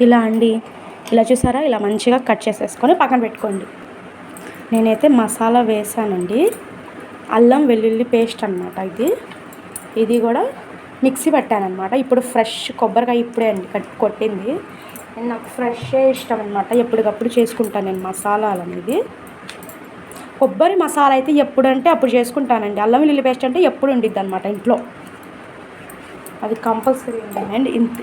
ఇలా అండి, ఇలా చూసారా, ఇలా మంచిగా కట్ చేసేసుకొని పక్కన పెట్టుకోండి. నేనైతే మసాలా వేసానండి, అల్లం వెల్లుల్లి పేస్ట్ అనమాట ఇది కూడా మిక్సీ పట్టానమాట. ఇప్పుడు ఫ్రెష్ కొబ్బరికాయ ఇప్పుడే అండి కొట్టింది. నాకు ఫ్రెష్ ఇష్టం అనమాట, ఎప్పటికప్పుడు చేసుకుంటాను నేను మసాలాలు అనేది. కొబ్బరి మసాలా అయితే ఎప్పుడంటే అప్పుడు చేసుకుంటానండి. అల్లం వెల్లుల్లి పేస్ట్ అంటే ఎప్పుడు ఉండిద్ది అనమాట ఇంట్లో, అది కంపల్సరీ అండి. ఇంత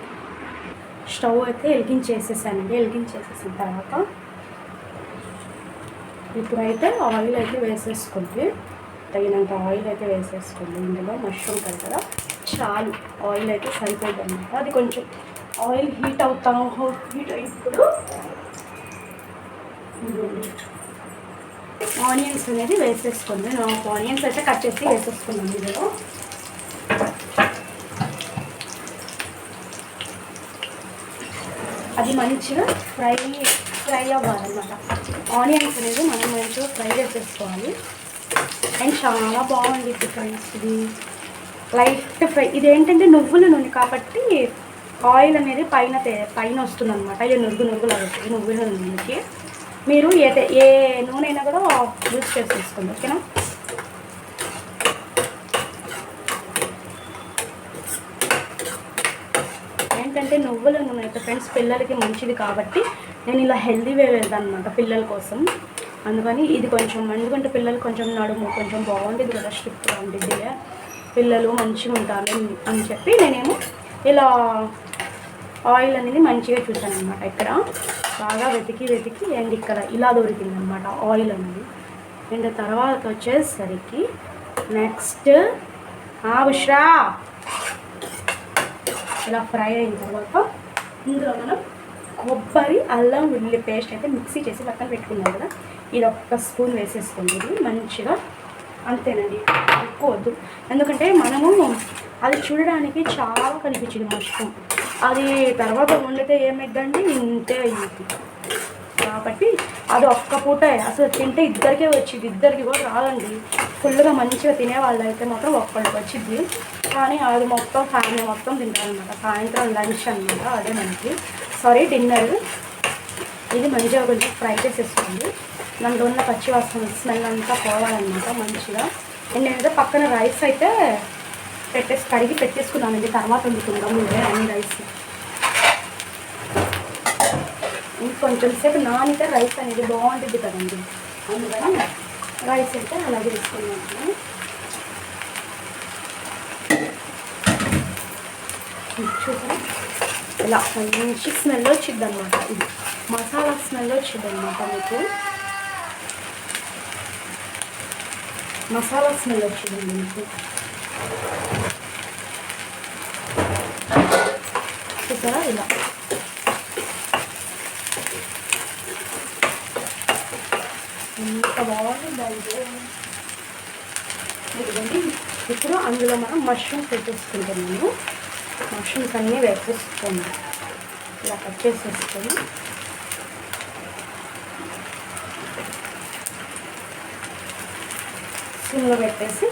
స్టవ్ అయితే వెలిగించేసేసానండి. వెలిగించేసేసిన తర్వాత ఇప్పుడైతే ఆయిల్ అయితే వేసేసుకోండి, తగినంత ఆయిల్ అయితే వేసేసుకోండి. ఇందులో మష్రూమ్ కదా కదా, చాలు ఆయిల్ అయితే సరిపోద్ది అనమాట. అది కొంచెం ఆయిల్ హీట్ అయినప్పుడు ఆనియన్స్ అనేది వేసేసుకోండి. నేను ఆనియన్స్ అయితే కట్ చేసి వేసేసుకున్నాను ఇందులో. అది మంచిగా ఫ్రై అవ్వాలన్నమాట. ఆనియన్స్ అనేది మనం మంచిగా ఫ్రై చేసేసుకోవాలి. అండ్ చాలా బాగుంటుంది ఫ్రెండ్స్ ఇది, లైట్ ఫ్రై. ఇదేంటంటే నువ్వుల నూనె కాబట్టి ఆయిల్ అనేది పైన వస్తుంది అనమాట. ఇది నురుగులాగా వస్తుంది నువ్వుల నూనెకి. మీరు ఏ నూనె అయినా కూడా యూజ్ చేసేసుకోండి, ఓకేనా. ఏంటంటే నువ్వుల నూనె అయితే ఫ్రెండ్స్ పిల్లలకి మంచిది కాబట్టి నేను ఇలా హెల్దీ వే వెళ్తాను అనమాట పిల్లల కోసం. అందుకని ఇది కొంచెం, ఎందుకంటే పిల్లలు కొంచెం నడుము కొంచెం బాగుంటుంది కదా, స్ట్రిక్ట్గా ఉంటుంది, పిల్లలు మంచిగా ఉంటారు అని చెప్పి నేనేమో ఇలా ఆయిల్ అనేది మంచిగా చూసాను అనమాట. ఇక్కడ బాగా వెతికి అండ్ ఇక్కడ ఇలా దొరికింది అనమాట ఆయిల్ అనేది. అండ్ తర్వాత వచ్చేసరికి నెక్స్ట్ ఉష్రా ఇలా ఫ్రై అయిన తర్వాత ఇందులో మనం కొబ్బరి అల్లం వెల్లుల్లి పేస్ట్ అయితే మిక్సీ చేసి పక్కన పెట్టుకున్నాం కదా, ఇది 1 స్పూన్ వేసేసుకోండి. ఇది మంచిగా, అంతేనండి, ఎక్కువ వద్దు. ఎందుకంటే మనము అది చూడడానికి చాలా కనిపించింది మష్రూమ్, అది తర్వాత వండితే ఏమైందండి ఇంతే అయ్యింది. కాబట్టి అది ఒక్క పూట అసలు తింటే ఇద్దరికే వచ్చింది, ఇద్దరికి కూడా రాదండి. ఫుల్గా మంచిగా తినేవాళ్ళు అయితే మాత్రం ఒక్కళ్ళకి వచ్చింది. కానీ అది మొత్తం ఫ్యామిలీ మొత్తం తింటారనమాట. సాయంత్రం లంచ్ అనమాట, అదే మనకి డిన్నర్. ఇది మంచిగా కొంచెం ఫ్రై చేసేసుకోండి. దాంట్లో ఉన్న పచ్చివాసన స్మెల్ అంతా పోవాలన్నమాట మంచిగా. నేనైతే పక్కన రైస్ అయితే కడిగి పెట్టేసుకున్నానండి, తర్వాత వండుకుందాం ముందే అన్ని రైస్. ఇంకొంచెం సేపు నానితే రైస్ అనేది బాగుంటుంది కదండి, అందుకని రైస్ అయితే అలాగే తీసుకున్నాను. చూసారా, ఇలా మంచి స్మెల్ వచ్చింది అనమాట. ఇది మసాలా స్మెల్ వచ్చింది అనమాట, మీకు మసాలా స్మెల్ వచ్చిందండి మీకు. చూసారా, ఇలా ఎంత బాగుంటుంది. ఇదిగోండి, ఇప్పుడు అందులో మనం మష్రూమ్స్ వేసేసుకుంటున్నాము. మష్రూమ్స్ అన్నీ వేసేసుకోండి, ఇలా కట్ చేసేసుకొని సిమ్లో పెట్టేసి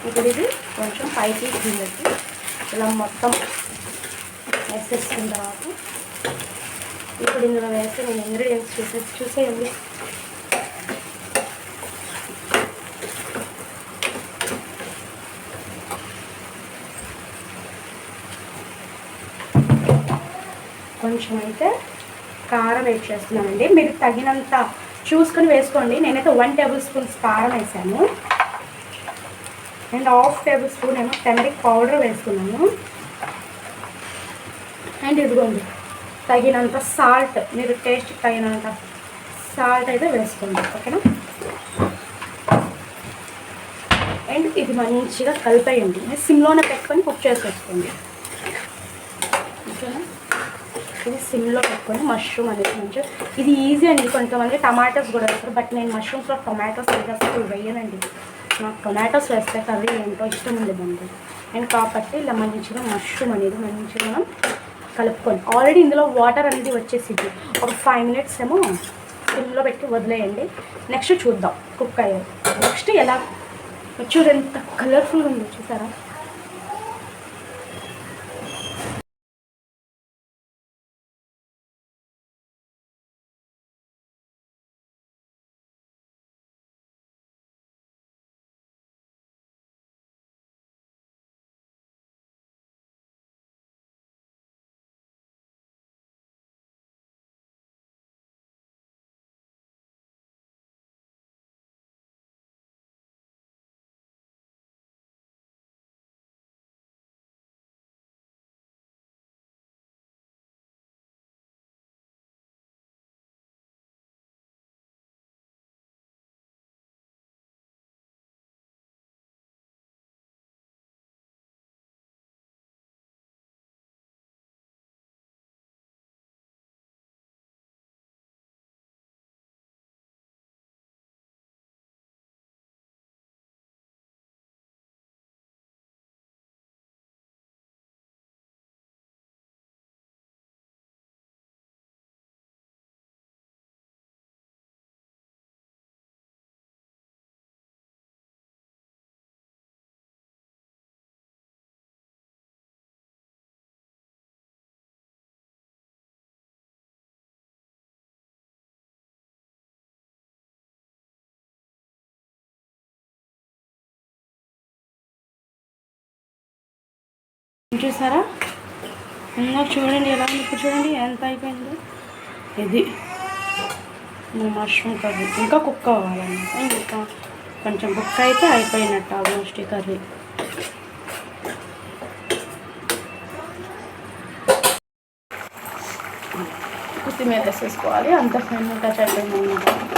ఇప్పుడు ఇది కొంచెం పైకి కిందకి ఇలా మొత్తం వేసేసుకున్న తర్వాత ఇప్పుడు ఇందులో వేసి నేను ఇంగ్రీడియంట్స్ చూసేయండి. కొంచెం అయితే కారం వేసి చేస్తున్నానండి, మీరు తగినంత చూసుకొని వేసుకోండి. నేనైతే 1 టేబుల్ స్పూన్స్ కారం వేసాను అండ్ 1/2 టేబుల్ స్పూన్ ఏమో టర్మరిక్ పౌడర్ వేసుకున్నాను. అండ్ ఇదిగోండి తగినంత సాల్ట్, మీరు టేస్ట్ తగినంత సాల్ట్ అయితే వేసుకోండి, ఓకేనా. అండ్ ఇది మంచిగా కలిపేయండి, సిమ్లోనే పెట్టుకొని కుక్ చేసేసుకోండి, ఓకేనా. ఇది సిమ్లో పెట్టుకొని మష్రూమ్ అనేది మంచిగా, ఇది ఈజీ అండి. కొంతమంది టమాటోస్ కూడా వేస్తారు, బట్ నేను మష్రూమ్స్లో టొమాటోస్ అసలు వేయనండి. నాకు టొమాటోస్ వేస్తే కర్రీ ఏంటో ఇష్టం ఉండదండి. అండ్ కాబట్టి ఇలా మంచిగా మష్రూమ్ అనేది మంచిగా మనం కలుపుకొని, ఆల్రెడీ ఇందులో వాటర్ అనేది వచ్చేసింది. ఒక 5 మినిట్స్ ఏమో సిమ్లో పెట్టి వదిలేయండి. నెక్స్ట్ చూద్దాం కుక్ అయ్యారు. నెక్స్ట్ ఎలా చూడు, ఎంత కలర్ఫుల్గా ఉందో చూసారా. చూసారా ఇంకా చూడండి ఎలా ఉంది. ఇప్పుడు చూడండి ఎంత అయిపోయిందో. ఇది మష్రూమ్ కర్రీ ఇంకా కుక్ అవ్వాలన్నమాట. ఇంకా కొంచెం కుక్ అయితే అయిపోయినట్టు ఆల్మోస్ట్ ఈ కర్రీ. కొత్తిమీర వేసేసుకోవాలి. అంత ఫైనల్ టచ్ అయిపోయింది అన్నమాట.